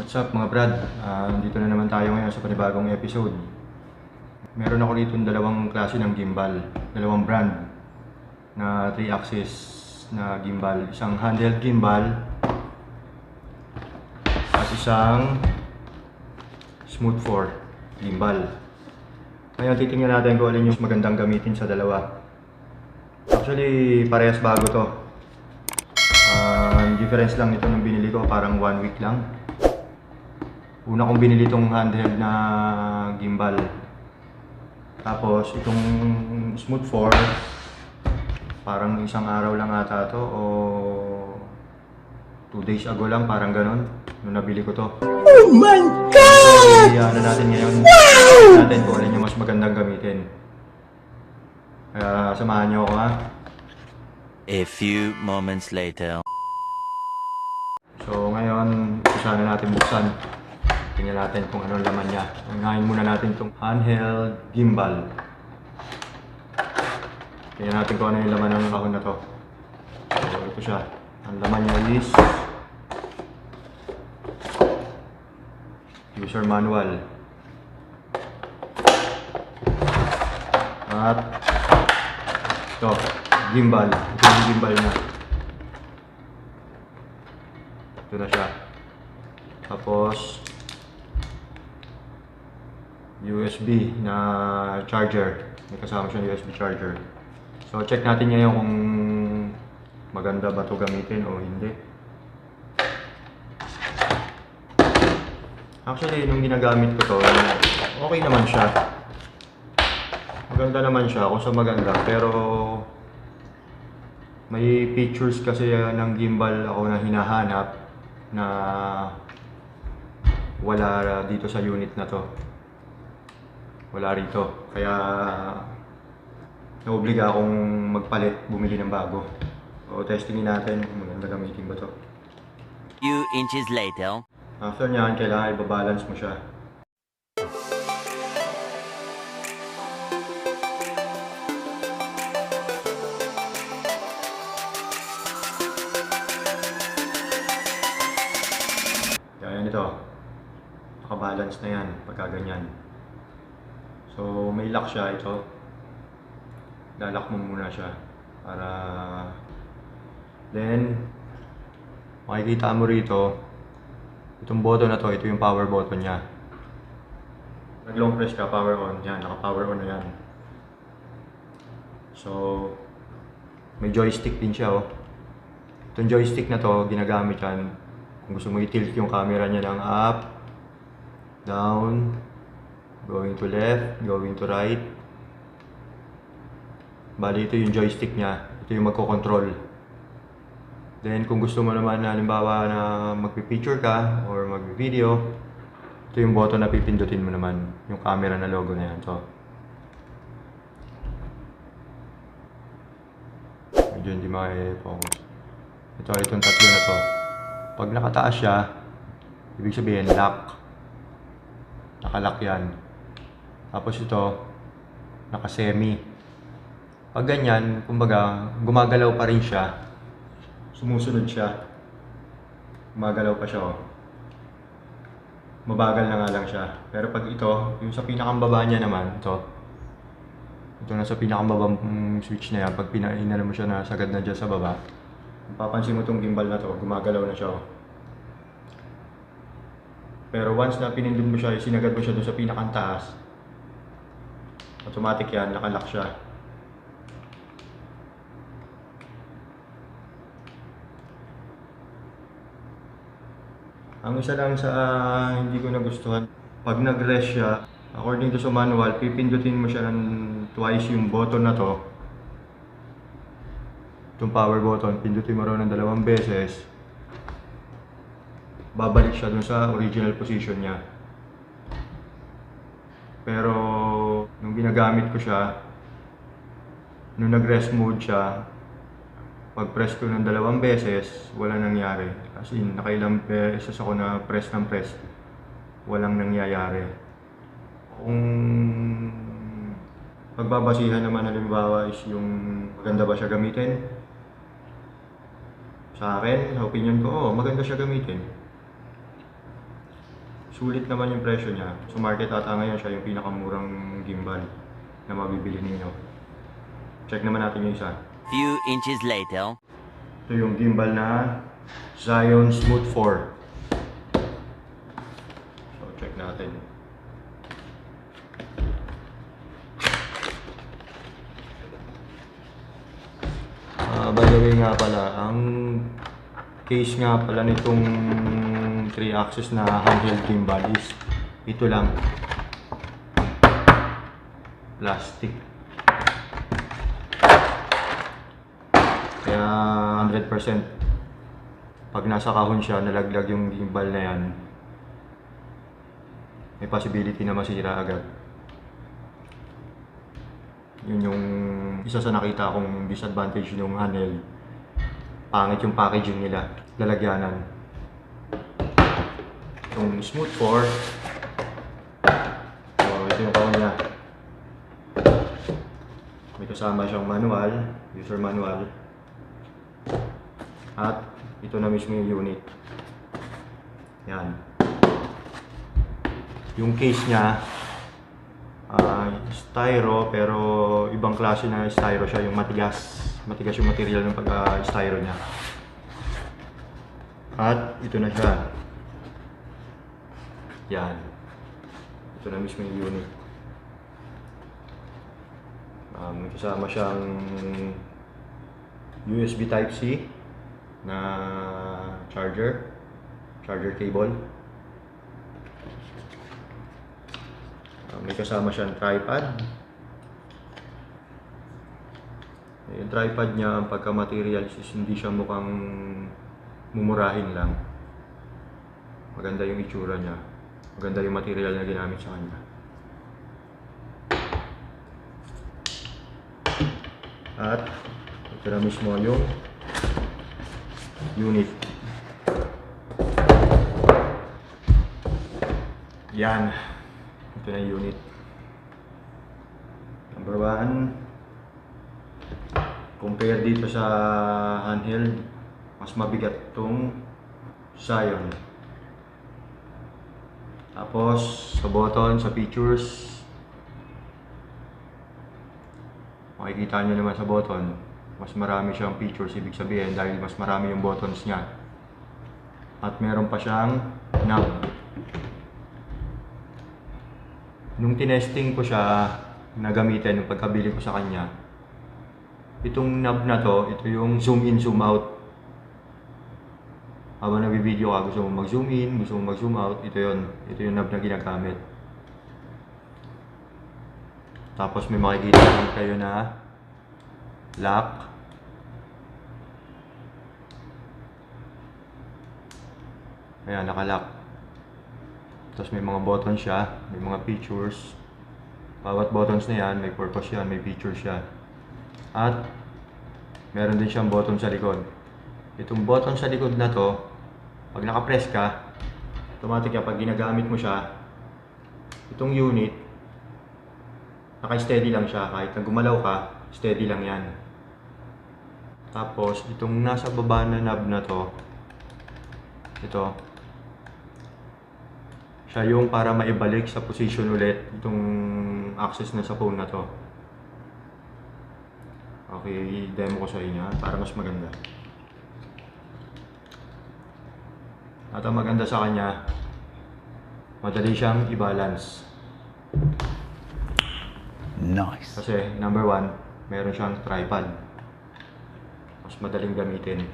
What's up mga brad? Dito na naman tayo ngayon sa panibagong episode. Meron ako dito dalawang klase ng gimbal, dalawang brand na 3-axis na gimbal. Isang handheld gimbal at isang smooth 4 gimbal. Ngayon titingnan natin kung alin yung magandang gamitin sa dalawa. Actually, parehas bago to. Difference lang nito nung binili ko, parang 1 week lang. Una kong binili itong handheld na gimbal. Tapos itong smooth 4, parang isang araw lang ata to o 2 days ago lang, parang ganon, nung nabili ko to. Oh my God! Kaya na natin ngayon, natin kung alin yung mas magandang gamitin. Kaya samahan nyo ako ha. A few moments later. So ngayon, umpisa na natin buksan. Tingnan natin kung anong laman niya. Unahin muna natin itong handheld gimbal. Tingnan natin kung ano yung laman ng kahon na to. So ito siya. Ang laman niya is user manual. At ito, gimbal. Ito yung gimbal niya. Ito na siya. Tapos USB na charger. May kasama siyang USB charger. So check natin ngayon kung maganda ba ito gamitin o hindi. Actually, nung ginagamit ko to, okay naman siya. Maganda naman siya kung sa maganda. Pero may features kasi ng gimbal ako na hinahanap na wala dito sa unit na to. Wala rito. Kaya naobliga akong magpalit, bumili ng bago. So testingin natin kung maganda gamitin ba to. Few inches later. After nyan, kailangan ibabalance mo siya. Kaya ito, nakabalance na yan pagka ganyan. So may lock siya ito. Lalak mo muna siya para then makikita mo rito itong button na to, ito yung power button niya. Nag long press ka, power on. Yan, naka power on na yan. So may joystick din siya oh. Itong joystick na to ginagamit yan kung gusto mo i-tilt yung camera niya ng up, down, going to left, going to right. Bali, ito yung joystick niya. Ito yung magko-control. Then, kung gusto mo naman na halimbawa na magpi-picture ka or mag-video, ito yung button na pipindutin mo naman. Yung camera na logo na yan. So, medyo hindi makifocus. Itong tatlo na to. Pag nakataas siya, ibig sabihin lock. Nakalock yan. Tapos ito, naka-semi. Pag ganyan, kumbaga, gumagalaw pa rin siya. Sumusunod siya. Gumagalaw pa siya, oh. Mabagal na nga lang siya. Pero pag ito, yung sa pinakambaba niya naman, ito na sa pinakambabang switch na yan, pag pinainala mo siya na sagad na dyan sa baba, papansin mo itong gimbal na to, gumagalaw na siya, oh. Pero once na pinindot mo siya, sinagad mo siya doon sa pinakantaas, automatic yan, nakalock siya. Ang isa lang sa hindi ko nagustuhan, pag nag-rest siya, according to sa manual, pipindutin mo siya ng twice yung button na to. Itong power button, pindutin mo raw ng 2 beses. Babalik siya dun sa original position niya. Pero nung ginagamit ko siya, nung nag-rest mode siya, pag-press ko ng 2 beses, wala nangyari. As in, nakailang beses ako na press ng press, walang nangyayari. Kung pagbabasihan naman halimbawa is yung maganda ba siya gamitin, sa akin, sa opinion ko, maganda siya gamitin. sulit naman yung presyo niya. Sa market ata ngayon siya yung pinakamurang gimbal na mabibili ninyo. Check naman natin yung isa. Few inches later. Ito yung gimbal na Zion Smooth 4. So check natin. By the way nga pala, ang case nga pala nitong 3-axis na handheld gimbal is ito lang. Plastic. Kaya 100% pag nasa kahon siya, nalaglag yung gimbal na yan, may possibility na masira agad. Yun yung isa sa nakita kong disadvantage ng handheld. Pangit yung packaging nila, lalagyanan. Yung Smooth 4, so ito yung kahon niya. May kasama siyang manual, user manual. At ito na mismo yung unit. Yan. Yung case niya, styro, pero ibang klase na styro siya, yung matigas. Matigas yung material ng pagka-styro niya. At ito na siya. Yan. Ito na mismo yung unit. May kasama siyang USB Type-C na charger cable. May kasama siyang tripod. Yung tripod niya, ang pagka-materials is hindi siya mukhang mumurahin lang. Maganda yung itsura niya. Maganda yung material na ginamit sa kanya. At ito na mismo yung unit. Yan. Ito na yung unit. Number 1. Compare dito sa handheld, mas mabigat itong Zion. Tapos sa button, sa features, makikita nyo naman sa button, mas marami siyang features, ibig sabihin dahil mas marami yung buttons niya. At meron pa siyang knob. Nung tinesting ko siya na gamitin, nung pagkabili ko sa kanya, itong knob na to, ito yung zoom in, zoom out. Habang nag-video ka, gusto mo mag-zoom in, gusto mo mag-zoom out, ito yun. Ito yung knob na ginagamit. Tapos may makikita rin kayo na lock. Ayan, naka-lock. Tapos may mga buttons siya, may mga features. Bawat buttons na yan, may purpose yan, may features siya. At meron din siyang button sa likod. Itong button sa likod na to, pag naka-press ka, automatic yan, pag ginagamit mo siya, itong unit, naka-steady lang siya. Kahit na gumalaw ka, steady lang yan. Tapos, itong nasa baba na knob na to, ito, siya yung para maibalik sa position ulit itong access na sa phone na to. Okay, demo ko sa inyo para mas maganda. At ang maganda sa kanya, madali siyang i-balance. Nice. Kasi number 1, meron siyang tripod. Mas madaling gamitin.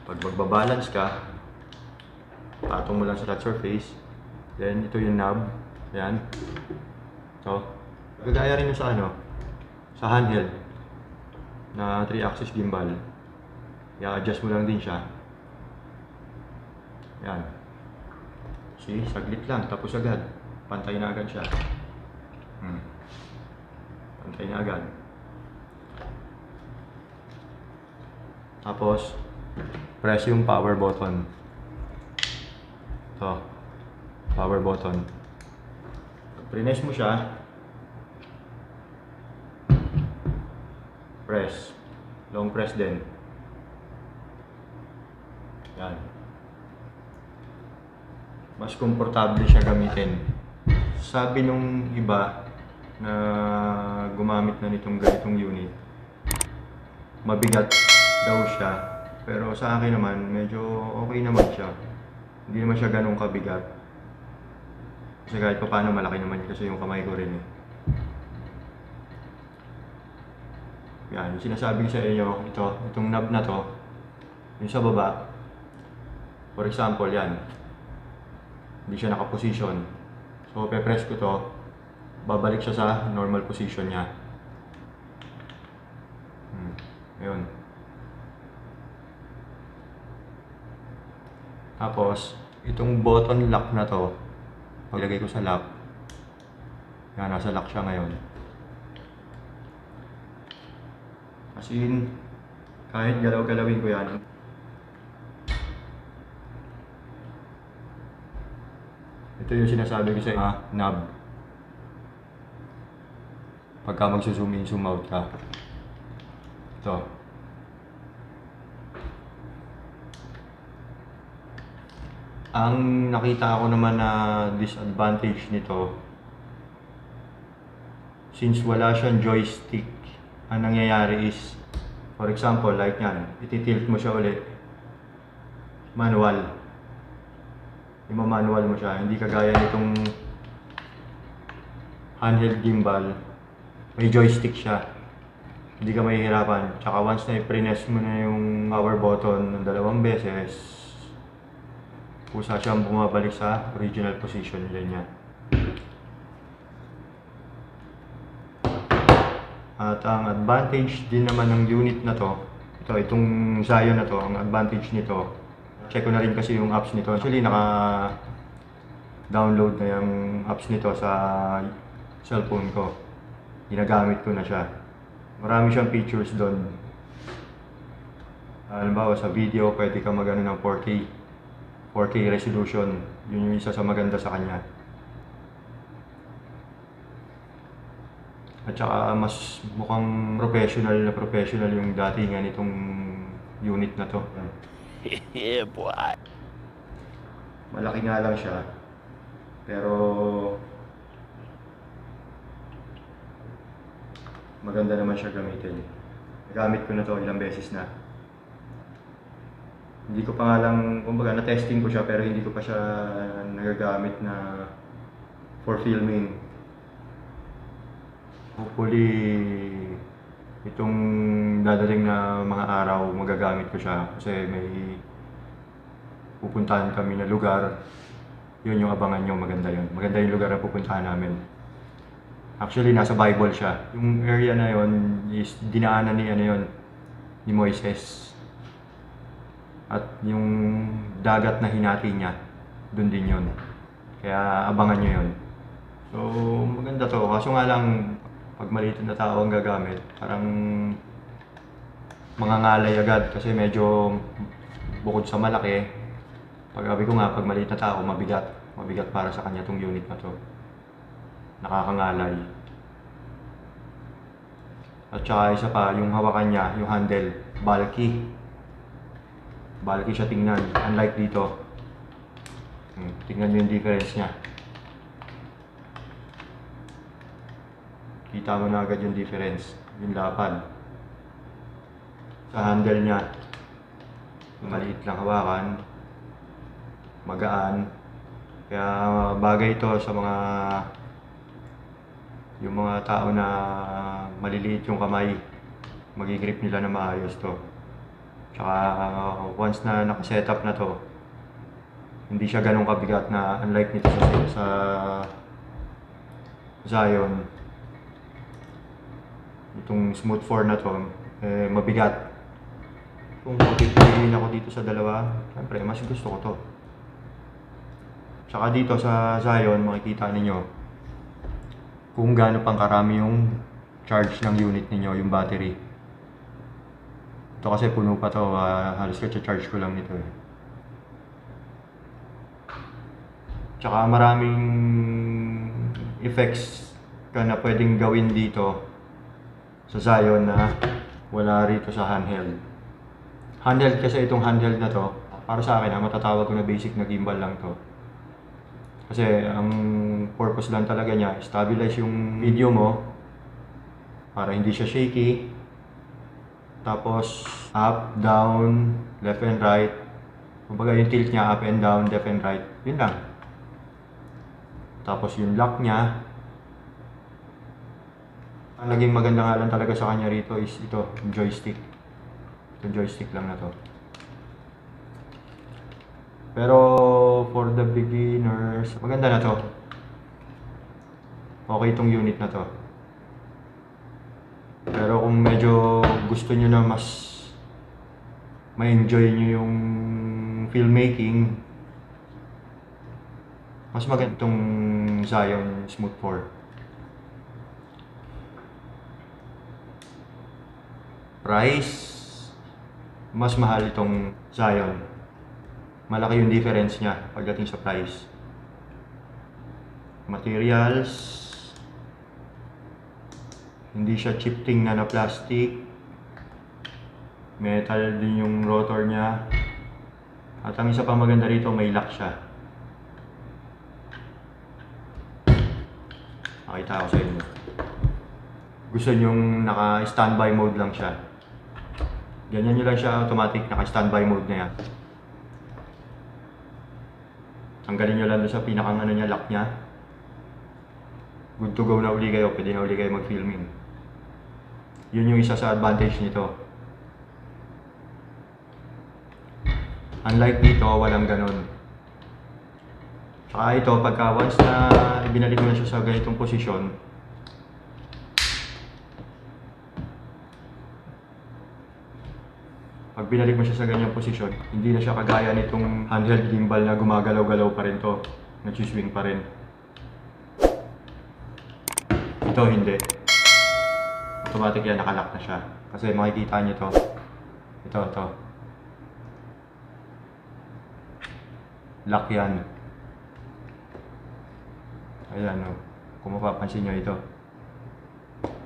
Pag magbabalance ka, patong mo lang sa flat surface. Then ito yung knob. Yan. So, gagaya rin yung sa sa handheld na 3-axis gimbal. I-adjust mo lang din siya. Yan. See, saglit lang, tapos agad. Pantay na agad siya. Pantay na agad. Tapos, press yung power button. Ito. Power button. Pag press mo siya, press. Long press din. Yan. mas komportable siya gamitin. Sabi nung iba na gumamit na nitong ganitong unit, mabigat daw siya. Pero sa akin naman, medyo okay naman siya. Hindi naman siya ganun kabigat. Kasi kahit pa paano malaki naman kasi yung kamay ko rin eh. Yan, yung sinasabi ko sa inyo, itong knob na to, yung sa baba, for example yan, hindi siya nakaposition. So, pe-press ko to, babalik siya sa normal position niya. Ayun. Tapos, itong button lock na to, paglagay ko sa lock, yan, nasa lock siya ngayon. As in, kahit galaw-galawin ko yan, ito yung sinasabi ko sa knob. Pagka magsusum in, zoom out ka. Ito. Ang nakita ko naman na disadvantage nito, since wala siyang joystick, ang nangyayari is, for example, like yan, ititilt mo siya ulit, manual. Ima-manual mo siya, hindi kagaya nitong handheld gimbal, may joystick siya. Hindi ka mahihirapan. Tsaka once na i-press mo na yung power button ng 2 beses, kusa siyang bumabalik sa original position niya. At ang advantage din naman ng unit na to, itong Zion na to, ang advantage nito, check ko na rin kasi yung apps nito. Actually, naka-download na yung apps nito sa cellphone ko. Ginagamit ko na siya. Marami siyang features doon. Halimbawa sa video, pwede ka mag-ano ng 4K resolution. Yun yung isa sa maganda sa kanya. At saka mas mukhang professional yung datingan nitong unit na to. Yeah, boy. Malaki nga lang siya. Pero maganda naman siya gamitin. Nagamit ko na to ilang beses na. Hindi ko pa nga lang, kumbaga na-testing ko siya pero hindi ko pa siya nagagamit na for filming. Hopefully, itong dadating na mga araw magagamit ko siya kasi may pupuntahan kami na lugar. Yun yung abangan nyo, maganda yun. Maganda yung lugar na pupuntahan namin. Actually, nasa Bible siya. Yung area na yun is dinaanan ni Moises. At yung dagat na hinati niya, dun din yun. Kaya abangan nyo yun. So, maganda to. Kaso nga lang, pag maliit na tao ang gagamit, parang mangangalay agad kasi medyo bukod sa malaki, pagsabi ko nga, pag maliit na tao, mabigat. Mabigat para sa kanya tong unit na to. Nakakangalay. At saka isa pa, yung hawakan niya, yung handle, bulky. Bulky siya tingnan, unlike dito. Tingnan nyo yung difference niya. Kita mo na agad yung difference, yung lapad. Sa handle niya, maliit lang hawakan, magaan. Kaya bagay ito sa yung mga tao na maliliit yung kamay, magigrip nila na maayos to. Tsaka once na nakasetup na to, hindi siya ganun kabigat na unlike nito sa Zion. Itong Smooth 4 na to, mabigat. Kung pipiliin ako dito sa dalawa, siyempre mas gusto ko to. Tsaka dito sa Zion, makikita ninyo kung gaano pang karami yung charge ng unit ninyo, yung battery. Ito kasi puno pa to, halos ka-charge ko lang nito eh. Tsaka maraming effects ka na pwedeng gawin dito sa Zion na wala rito sa handheld. Handheld kasi itong handheld na to, para sa akin matatawag ko na basic na gimbal lang to. Kasi ang purpose lang talaga niya, stabilize yung video mo para hindi siya shaky. Tapos up, down, left and right. Kumbaga yung tilt niya up and down, left and right. Yun lang. Tapos yung lock niya. Ang naging maganda nga lang talaga sa kanya rito is ito, yung joystick. Itong joystick lang na to. Pero for the beginners, maganda na to. Okay itong unit na to. Pero kung medyo gusto nyo na mas ma-enjoy nyo yung filmmaking, mas maganda itong Zion Smooth 4. Price, mas mahal itong Zion. Malaki yung difference niya pagdating sa price. Materials, hindi siya chip tingnan na plastic. Metal din yung rotor niya. At ang isa pang maganda rito, may lock siya. Nakita ko sa inyo. Gusto nyong naka-standby mode lang siya. Ganyan nyo lang siya automatic, naka-standby mode na yan. Tanggalin nyo lang doon sa pinakang ano niya, lock niya. Good to go na uli kayo, pwede na uli kayo mag-filming. Yun yung isa sa advantage nito. Unlike dito, walang ganun. Saka ito, pagka once na ibinalik mo na siya sa ganitong posisyon, pag binalik mo siya sa ganyang posisyon, hindi na siya kagaya nitong handheld gimbal na gumagalaw-galaw pa rin to. Nag-swing pa rin. Ito hindi. Automatic yan, nakalock na siya. Kasi makikita nyo to. Ito. Lock yan. Ayan o. Kung mapapansin nyo ito.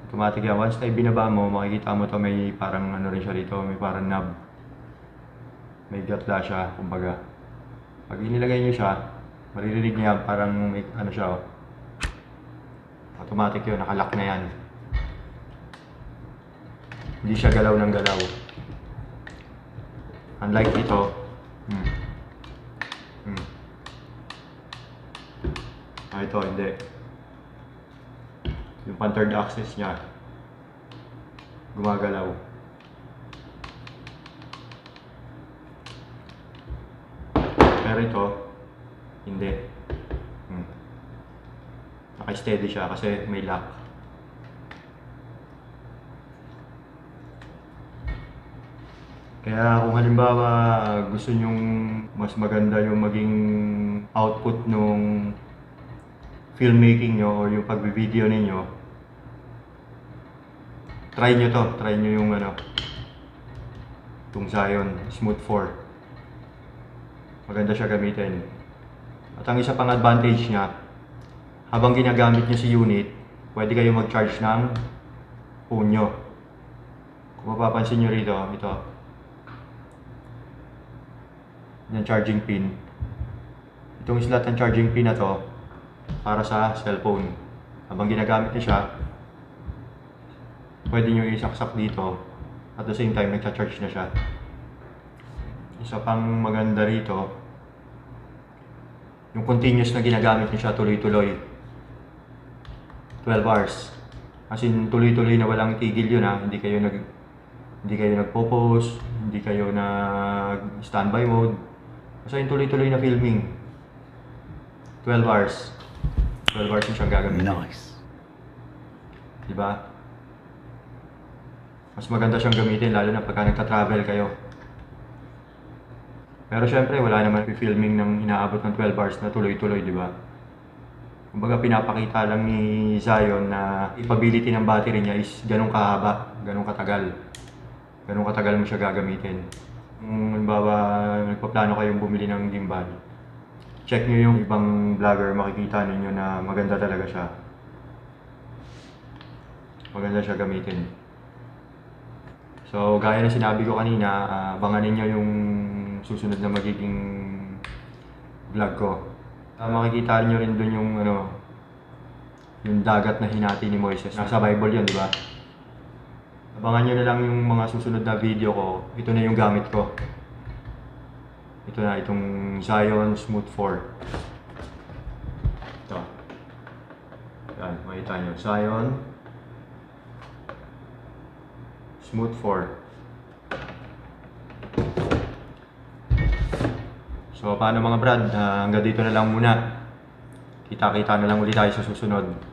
Automatic yan. Once na ibinaba mo, makikita mo to may parang ano rin siya dito. May parang knob. May gatla siya, kumbaga. Pag inilagay nyo siya, maririnig niya parang may ano siya o. Automatic yun, nakalock na yan. Hindi siya galaw ng galaw. Unlike ito, ito hindi. Yung pan-third axis niya, gumagalaw. Pero ito, hindi. Naka-steady siya kasi may lock. Kaya kung halimbawa gusto nyong mas maganda yung maging output nung filmmaking nyo o yung pag-video ninyo, try nyo to. Try nyo yung itong Zion Smooth 4. Maganda siya gamitin. At ang isa pang advantage niya, habang ginagamit nyo si unit, pwede kayo mag-charge ng phone nyo. Kung mapapansin nyo rito, ito. Yung charging pin. Itong slot ng charging pin na to, para sa cellphone. Habang ginagamit niya siya, pwede nyo isaksak dito. At the same time, nagcha-charge na siya. Isa pang maganda rito, yung continuous na ginagamit niya siya tuloy-tuloy. 12 hours. As in, tuloy-tuloy na walang tigil yun ha. Hindi kayo nagpo-pause, hindi kayo nag-standby mode. Kasi yung tuloy-tuloy na filming. 12 hours. 12 hours yung siyang gagamitin. Nice. Diba? Mas maganda siyang gamitin lalo na pagka nagta-travel kayo. Pero syempre wala naman filming ng inaabot ng 12 hours na tuloy-tuloy, diba? Kumbaga pinapakita lang ni Zion na capability ng battery niya is ganun kahaba, ganun katagal. Ganun katagal mo siya gagamitin. Kung halimbawa nagpaplano kayong bumili ng gimbal, check nyo yung ibang vlogger, makikita ninyo na maganda talaga siya. Maganda siya gamitin. So, gaya na sinabi ko kanina, abangan ninyo yung susunod na magiging vlog ko. Makikita nyo rin dun yung yung dagat na hinati ni Moises. Nasa Bible yun, di ba? Abangan nyo na lang yung mga susunod na video ko. Ito na yung gamit ko. Ito na, itong Zion Smooth 4. Ito. Yan, makita nyo. Zion Smooth 4. So, paano mga brad? Hanggang dito na lang muna. Kita-kita na lang ulit tayo sa susunod.